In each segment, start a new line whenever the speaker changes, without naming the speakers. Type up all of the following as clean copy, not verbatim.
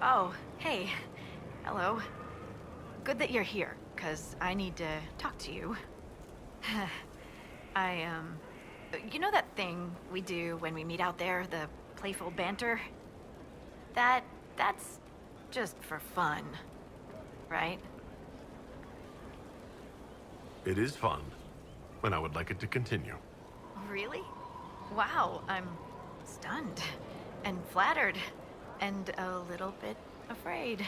Oh, hey. Hello. Good that you're here, 'cause I need to talk to you. I, you know that thing we do when we meet out there, the playful banter? That's just for fun, right?
It is fun, and I would like it to continue.
Really? Wow, I'm stunned and flattered and a little bit afraid.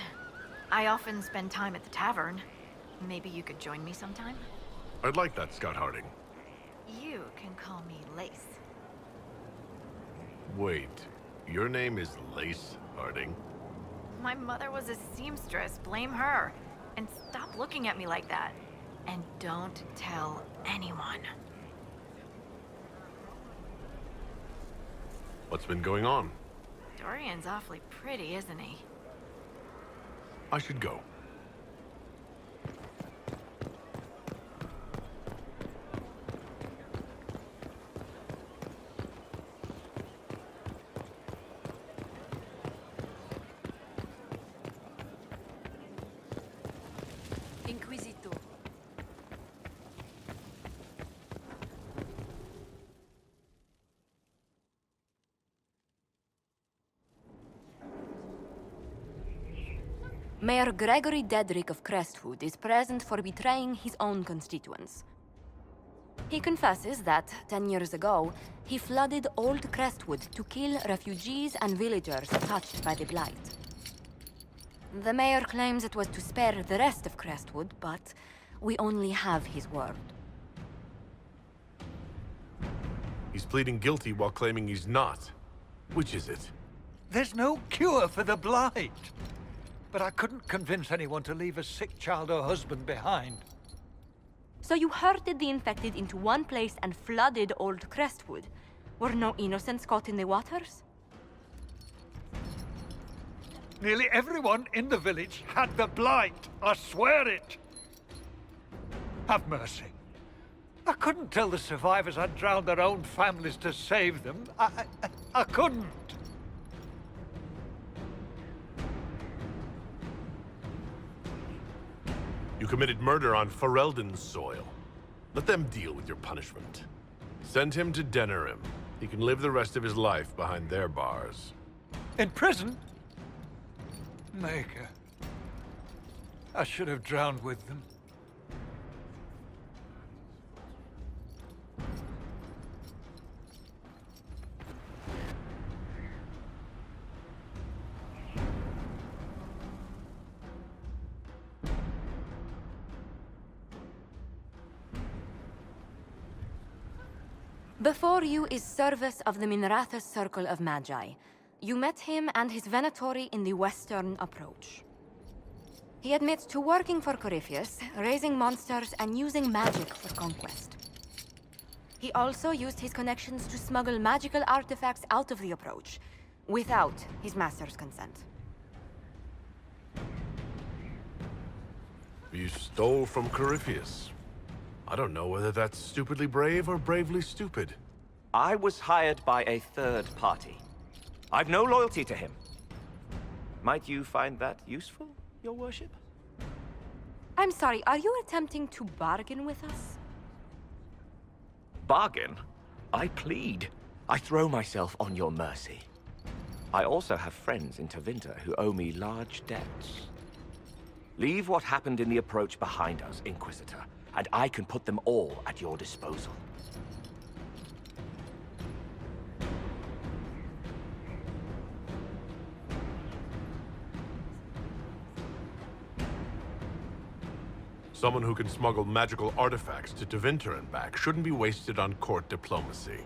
I often spend time at the tavern. Maybe you could join me sometime?
I'd like that, Scout Harding.
You can call me Lace.
Wait, your name is Lace Harding?
My mother was a seamstress, blame her. And stop looking at me like that. And don't tell anyone.
What's been going on?
Dorian's awfully pretty, isn't he?
I should go.
Inquisitor. Mayor Gregory Dedrick of Crestwood is present for betraying his own constituents. He confesses that, 10 years ago, he flooded Old Crestwood to kill refugees and villagers touched by the Blight. The mayor claims it was to spare the rest of Crestwood, but we only have his word.
He's pleading guilty while claiming he's not. Which is it?
There's no cure for the Blight. But I couldn't convince anyone to leave a sick child or husband behind.
So you herded the infected into one place and flooded Old Crestwood? Were no innocents caught in the waters?
Nearly everyone in the village had the Blight. I swear it. Have mercy. I couldn't tell the survivors I'd drowned their own families to save them. I couldn't.
You committed murder on Ferelden's soil. Let them deal with your punishment. Send him to Denerim. He can live the rest of his life behind their bars.
In prison? Maker. I should have drowned with them.
Before you is Service of the Minrathous Circle of Magi. You met him and his Venatori in the Western Approach. He admits to working for Corypheus, raising monsters, and using magic for conquest. He also used his connections to smuggle magical artifacts out of the Approach, without his master's consent.
You stole from Corypheus. I don't know whether that's stupidly brave or bravely stupid.
I was hired by a third party. I've no loyalty to him. Might you find that useful, Your Worship?
I'm sorry, are you attempting to bargain with us?
Bargain? I plead. I throw myself on your mercy. I also have friends in Tevinter who owe me large debts. Leave what happened in the Approach behind us, Inquisitor, and I can put them all at your disposal.
Someone who can smuggle magical artifacts to Tevinter and back shouldn't be wasted on court diplomacy.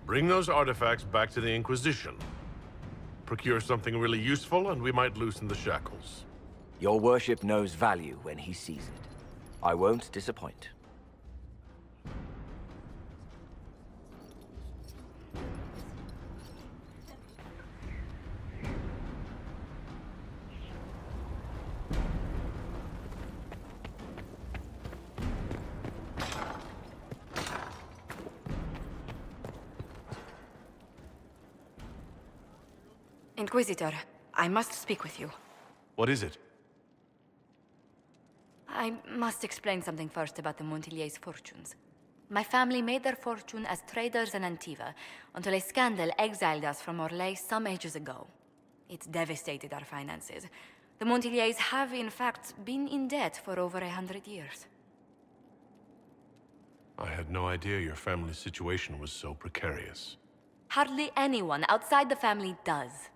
Bring those artifacts back to the Inquisition. Procure something really useful, and we might loosen the shackles.
Your Worship knows value when he sees it. I won't disappoint.
Inquisitor, I must speak with you.
What is it?
I must explain something first about the Montiliers' fortunes. My family made their fortune as traders in Antiva until a scandal exiled us from Orlais some ages ago. It devastated our finances. The Montiliers have, in fact, been in debt for over 100 years.
I had no idea your family's situation was so precarious.
Hardly anyone outside the family does.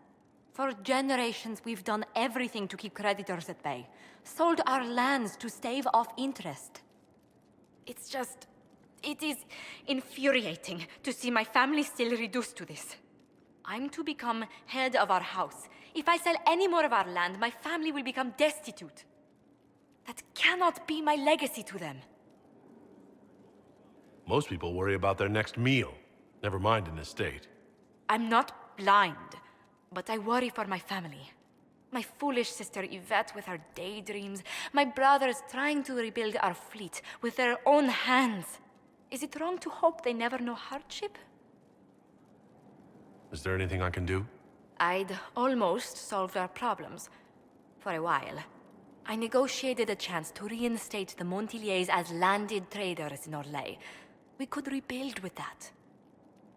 For generations, we've done everything to keep creditors at bay. Sold our lands to stave off interest. It is infuriating to see my family still reduced to this. I'm to become head of our house. If I sell any more of our land, my family will become destitute. That cannot be my legacy to them.
Most people worry about their next meal, never mind an estate.
I'm not blind, but I worry for my family. My foolish sister Yvette with her daydreams. My brothers trying to rebuild our fleet with their own hands. Is it wrong to hope they never know hardship?
Is there anything I can do?
I'd almost solved our problems. For a while. I negotiated a chance to reinstate the Montiliers as landed traders in Orlais. We could rebuild with that.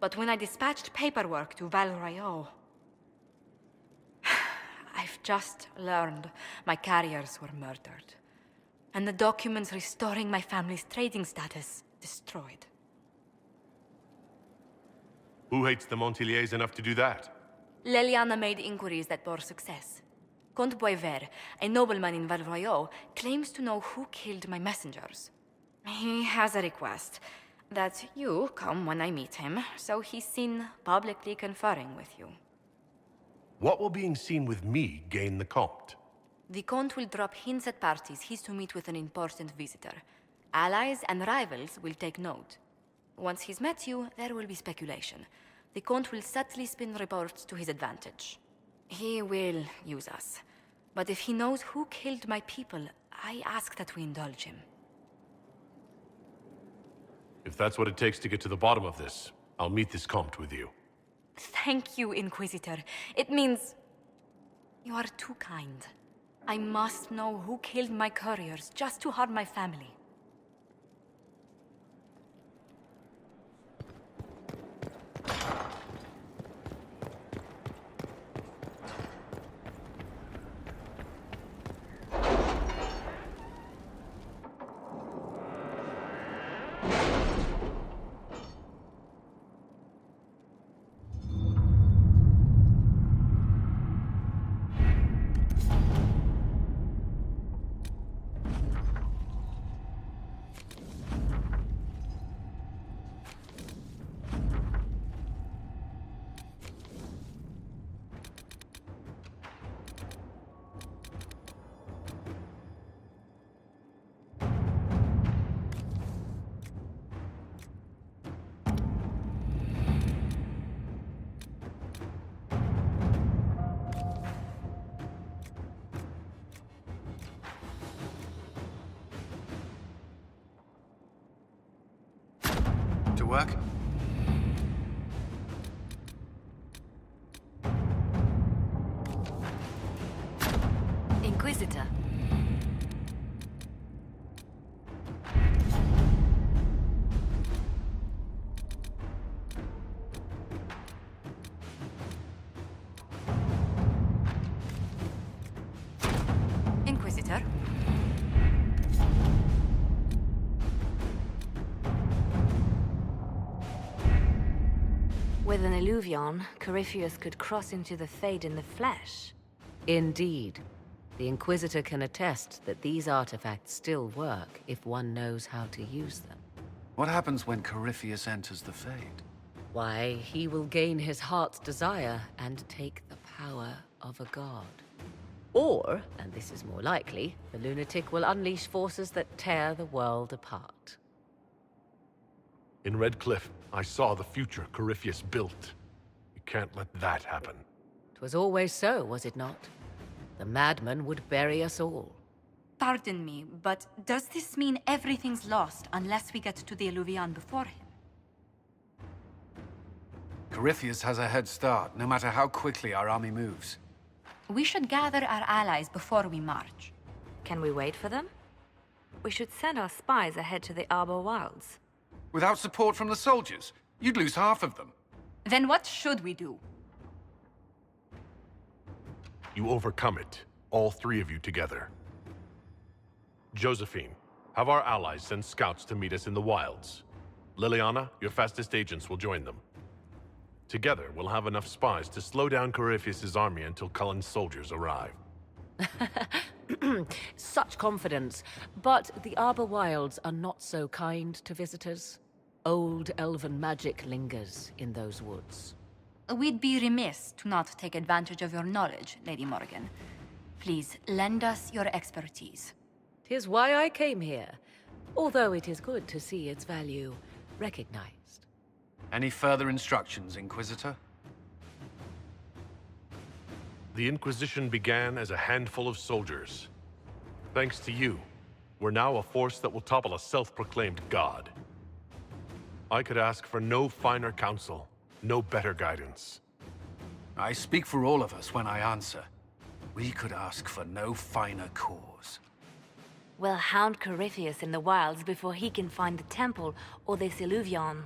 But when I dispatched paperwork to Val Royeaux, I've just learned my carriers were murdered. And the documents restoring my family's trading status destroyed.
Who hates the Montiliers enough to do that?
Leliana made inquiries that bore success. Comte Boisvert, a nobleman in Val Royeaux, claims to know who killed my messengers. He has a request that you come when I meet him, so he's seen publicly conferring with you.
What will being seen with me gain the Comte?
The Comte will drop hints at parties he's to meet with an important visitor. Allies and rivals will take note. Once he's met you, there will be speculation. The Comte will subtly spin reports to his advantage. He will use us. But if he knows who killed my people, I ask that we indulge him.
If that's what it takes to get to the bottom of this, I'll meet this Comte with you.
Thank you, Inquisitor. It means... you are too kind. I must know who killed my couriers just to harm my family.
To work?
Inquisitor.
Inquisitor?
With an Illuvion, Corypheus could cross into the Fade in the flesh.
Indeed. The Inquisitor can attest that these artifacts still work if one knows how to use them.
What happens when Corypheus enters the Fade?
Why, he will gain his heart's desire and take the power of a god. Or, and this is more likely, the lunatic will unleash forces that tear the world apart.
In Red Cliff, I saw the future Corypheus built. You can't let that happen.
'Twas always so, was it not? The madman would bury us all.
Pardon me, but does this mean everything's lost unless we get to the Illuvion before him?
Corypheus has a head start, no matter how quickly our army moves.
We should gather our allies before we march.
Can we wait for them? We should send our spies ahead to the Arbor Wilds.
Without support from the soldiers, you'd lose half of them.
Then what should we do?
You overcome it, all three of you together. Josephine, have our allies send scouts to meet us in the wilds. Liliana, your fastest agents will join them. Together, we'll have enough spies to slow down Corypheus' army until Cullen's soldiers arrive.
Such confidence. But the Arbor Wilds are not so kind to visitors. Old elven magic lingers in those woods.
We'd be remiss to not take advantage of your knowledge, Lady Morgan. Please, lend us your expertise.
'Tis why I came here, although it is good to see its value recognized.
Any further instructions, Inquisitor?
The Inquisition began as a handful of soldiers. Thanks to you, we're now a force that will topple a self-proclaimed god. I could ask for no finer counsel, no better guidance.
I speak for all of us when I answer. We could ask for no finer cause.
We'll hound Corypheus in the wilds before he can find the temple or this Illuvion.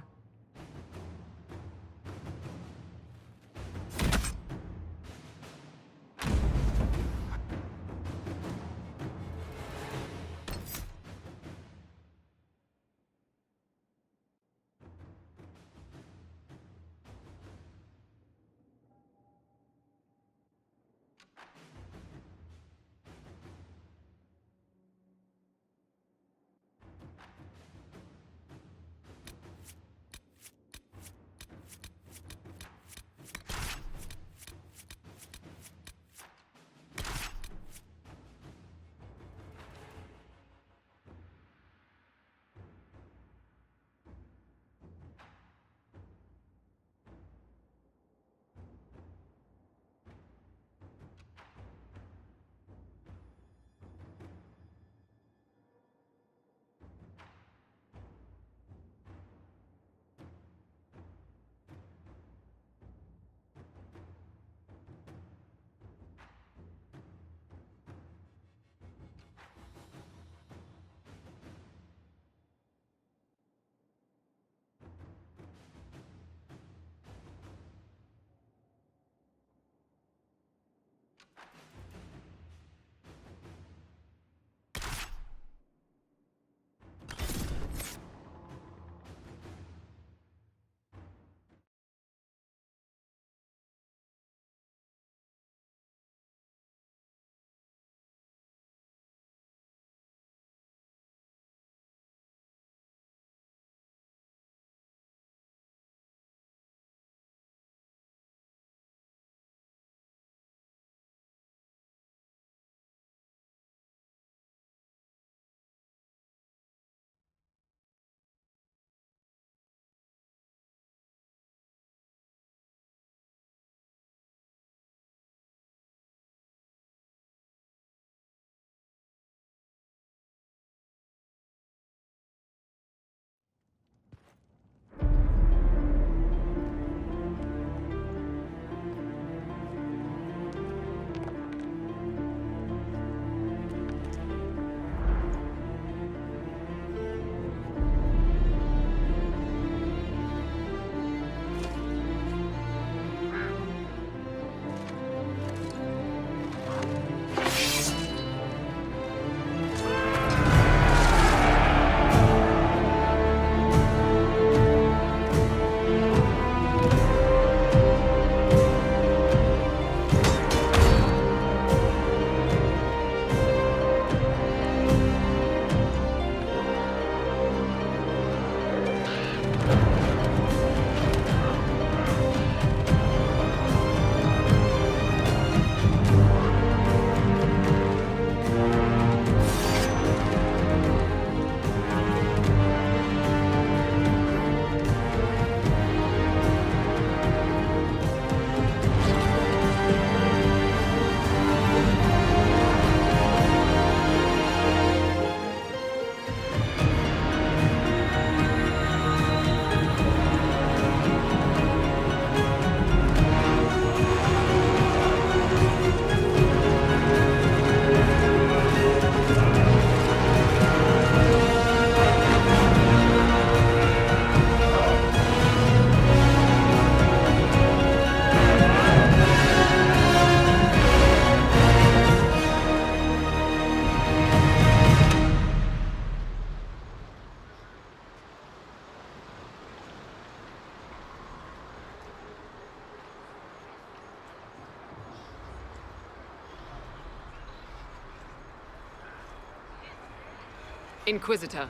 Inquisitor,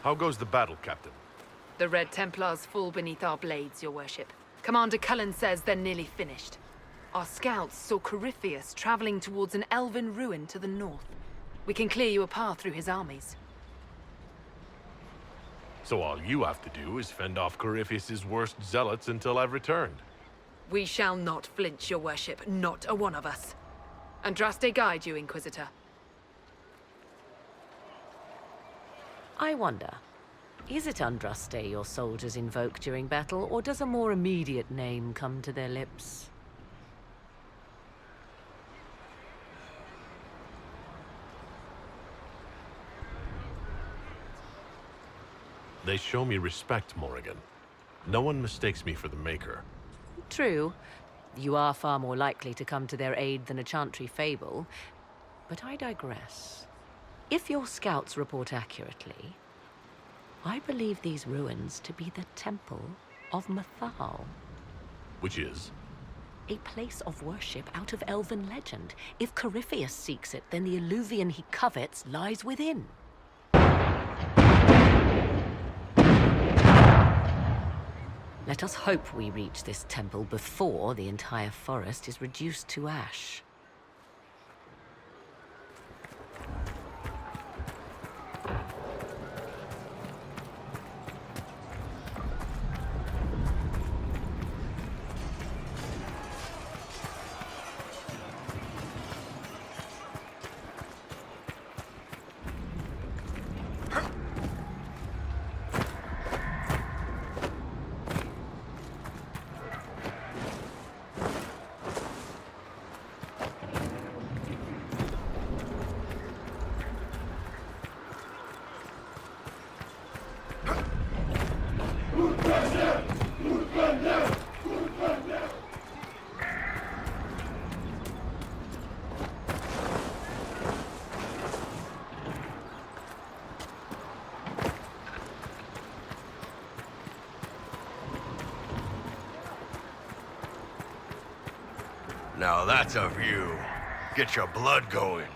How goes the battle, Captain?
the Red Templars fall beneath our blades, your worship. Commander Cullen says they're nearly finished. Our scouts saw Corypheus traveling towards an elven ruin to the north. We can clear you a path through his armies.
So all you have to do is fend off Corypheus's worst zealots until I've returned.
We shall not flinch, your worship, not a one of us. Andraste guide you, Inquisitor.
I wonder, is it Andraste your soldiers invoke during battle, or does a more immediate name come to their lips?
They show me respect, Morrigan. No one mistakes me for the Maker.
True. You are far more likely to come to their aid than a chantry fable. But I digress. If your scouts report accurately, I believe these ruins to be the Temple of Mathal.
Which is?
A place of worship out of elven legend. If Corypheus seeks it, then the alluvion he covets lies within. Let us hope we reach this temple before the entire forest is reduced to ash.
Now that's a view. Get your blood going.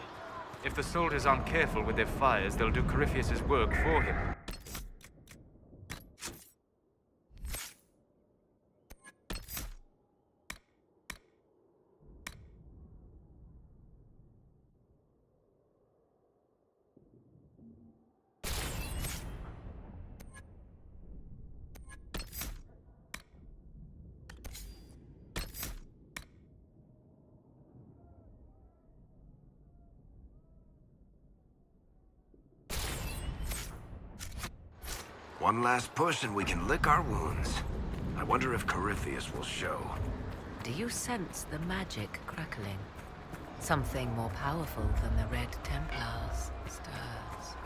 If the soldiers aren't careful with their fires, they'll do Corypheus's work for him.
One last push and we can lick our wounds. I wonder if Corypheus will show.
Do you sense the magic crackling? Something more powerful than the Red Templars stirs.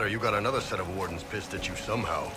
that, or you got another set of wardens pissed at you somehow.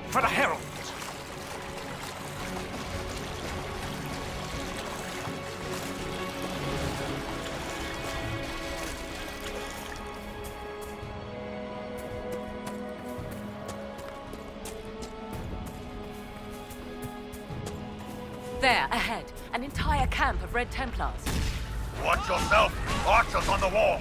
For the Herald!
There, ahead. An entire camp of Red Templars.
Watch yourself! Archers on the wall!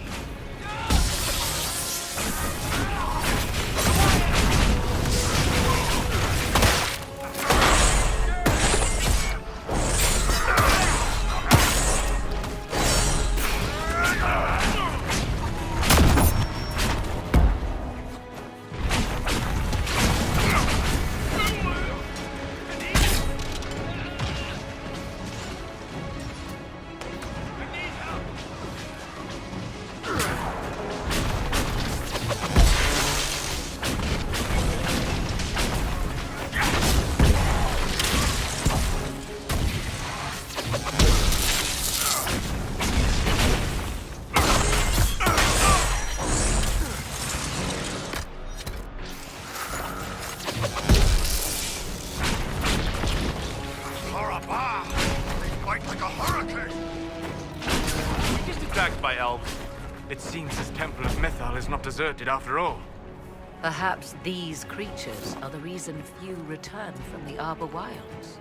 It seems this Temple of Mythal is not deserted after all.
Perhaps these creatures are the reason few return from the Arbor Wilds.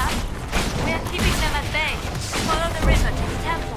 attack? We are keeping them at bay. Follow the river to the temple.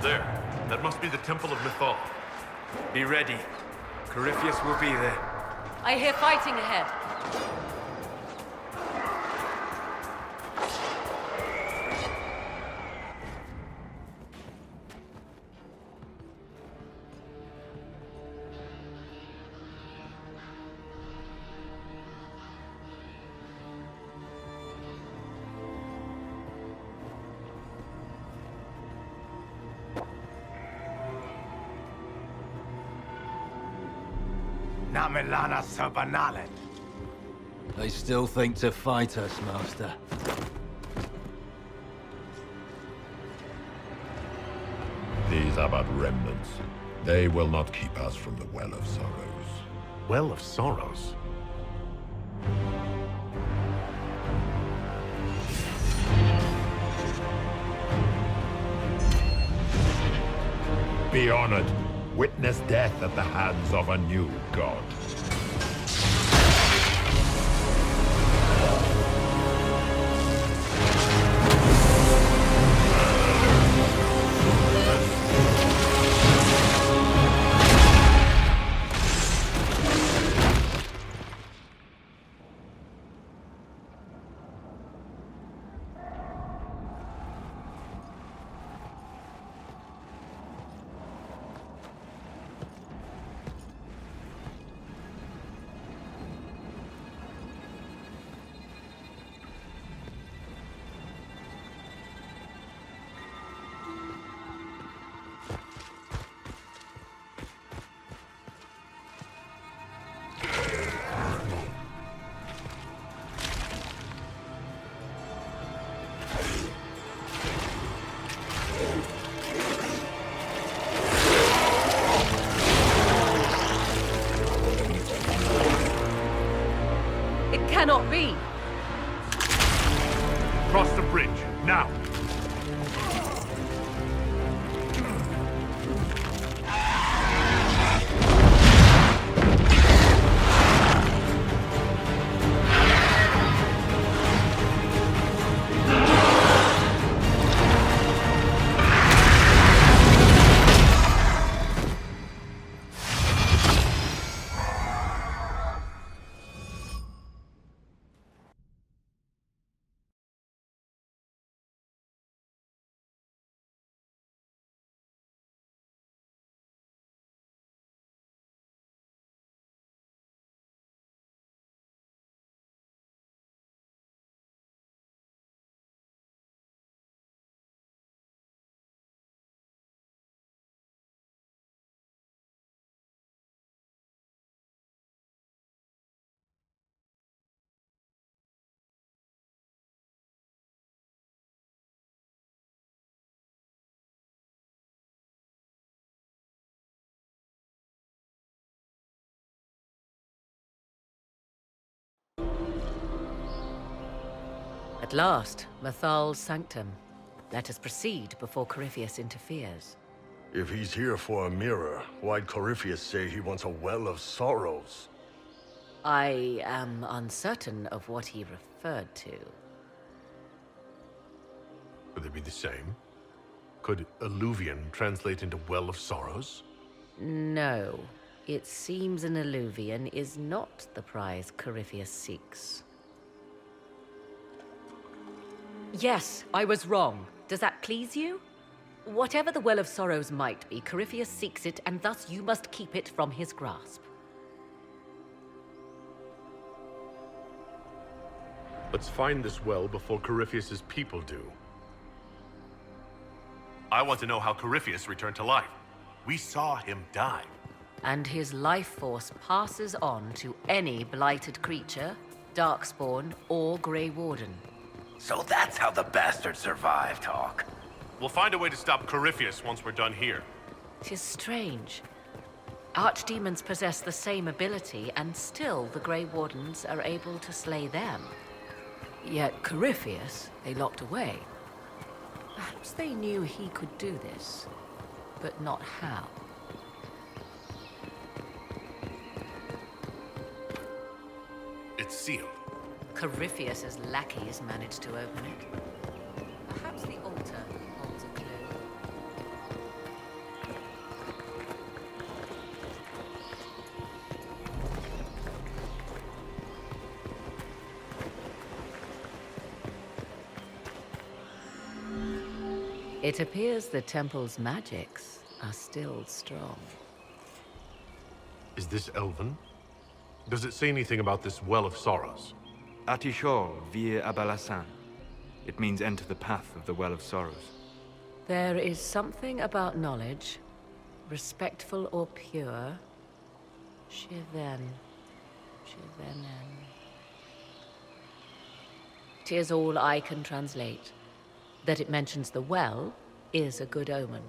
There. That must be the Temple of Mythal.
Be ready. Corypheus will be there.
I hear fighting ahead.
Namelana Sabanalet.
They still think to fight us, Master.
These are but remnants. They will not keep us from the Well of Sorrows.
Well of Sorrows?
be honored. Witness death at the hands of a new god.
Cannot be!
Cross the bridge, now!
At last, Mathal's sanctum. Let us proceed before Corypheus interferes.
If he's here for a mirror, why'd Corypheus say he wants a well of sorrows?
I am uncertain of what he referred to.
Would they be the same? Could alluvian translate into well of sorrows?
No. It seems an alluvian is not the prize Corypheus seeks. Yes, I was wrong. Does that please you? Whatever the Well of Sorrows might be, Corypheus seeks it, and thus you must keep it from his grasp.
Let's find this well before Corypheus's people do. I want to know how Corypheus returned to life. We saw him die.
And his life force passes on to any blighted creature, Darkspawn, or Grey Warden.
So that's how the bastard survived, Hawk.
We'll find a way to stop Corypheus once we're done here.
'Tis strange. Archdemons possess the same ability, and still the Grey Wardens are able to slay them. Yet Corypheus, they locked away. Perhaps they knew he could do this, but not how.
It's sealed.
Corypheus's lackeys managed to open it. Perhaps the altar holds a clue. It appears the temple's magics are still strong.
Is this Elven? Does it say anything about this Well of Sorrows?
Atishor vir Abalasan. It means enter the path of the Well of Sorrows.
There is something about knowledge, respectful or pure. Shiven. Shivenen. 'Tis all I can translate. That it mentions the well is a good omen.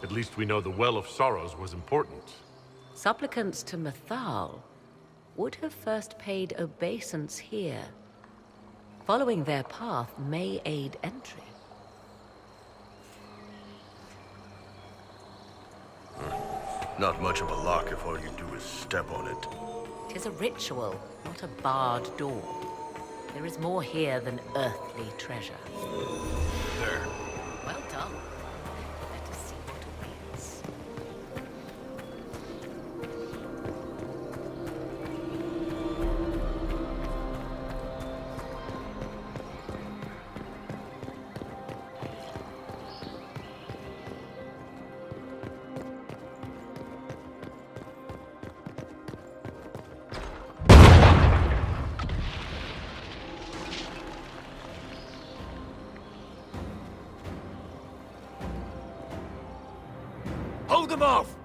At least we know the Well of Sorrows was important.
Supplicants to Mathal would have first paid obeisance here. Following their path may aid entry.
Not much of a lock if all you do is step on it.
Tis a ritual, not a barred door. There is more here than earthly treasure.
There.
Well done. Let us see what awaits.
Hold them off!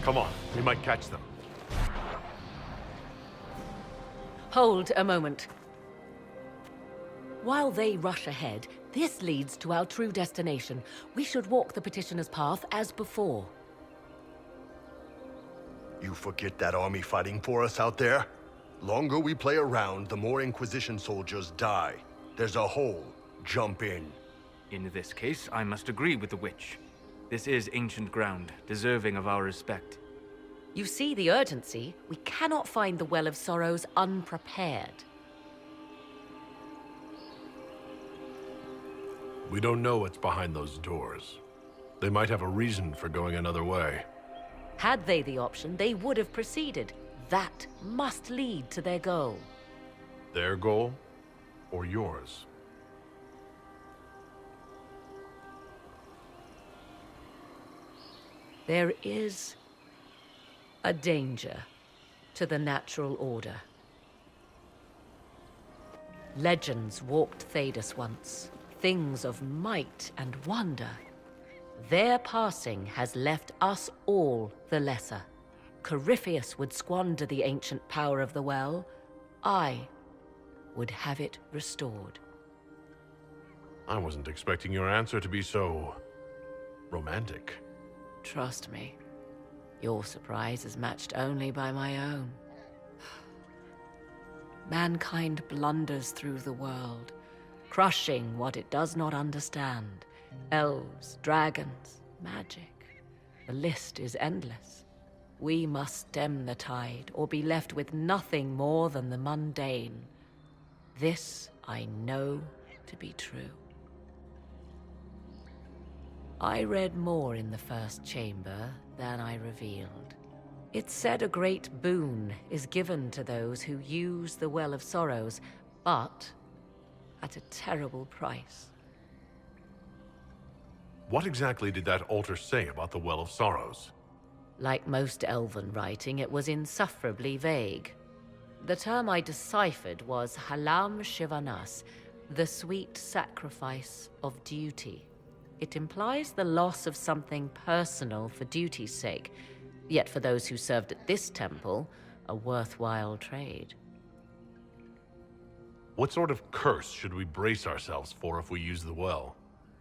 Come on, we might catch them.
Hold a moment. While they rush ahead, this leads to our true destination. We should walk the petitioner's path as before.
You forget that army fighting for us out there? Longer we play around, the more Inquisition soldiers die. There's a hole. Jump in.
In this case, I must agree with the witch. This is ancient ground, deserving of our respect.
You see the urgency? We cannot find the Well of Sorrows unprepared.
We don't know what's behind those doors. They might have a reason for going another way.
Had they the option, they would have proceeded. That must lead to their goal.
Their goal or yours?
There is a danger to the natural order. Legends walked Thedas once, things of might and wonder. Their passing has left us all the lesser. Corypheus would squander the ancient power of the well. I would have it restored.
I wasn't expecting your answer to be so romantic.
Trust me, your surprise is matched only by my own. Mankind blunders through the world, crushing what it does not understand. Elves, dragons, magic. The list is endless. We must stem the tide, or be left with nothing more than the mundane. This I know to be true. I read more in the first chamber than I revealed. It said a great boon is given to those who use the Well of Sorrows, but at a terrible price.
What exactly did that altar say about the Well of Sorrows?
Like most elven writing, it was insufferably vague. The term I deciphered was Halam Shivanas, the sweet sacrifice of duty. It implies the loss of something personal for duty's sake, yet for those who served at this temple, a worthwhile trade.
What sort of curse should we brace ourselves for if we use the well?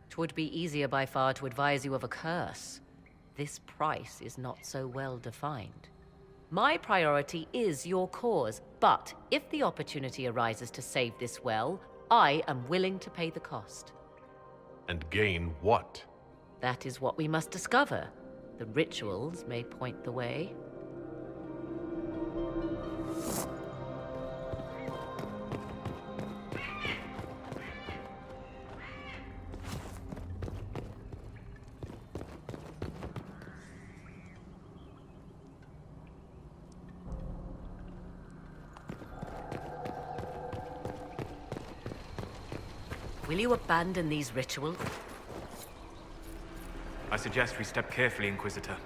'Twould be easier by far to advise you of a curse. This price is not so well defined. My priority is your cause, but if the opportunity arises to save this well, I am willing to pay the cost.
And gain what?
That is what we must discover. The rituals may point the way. Will you abandon these rituals?
I suggest we step carefully, Inquisitor.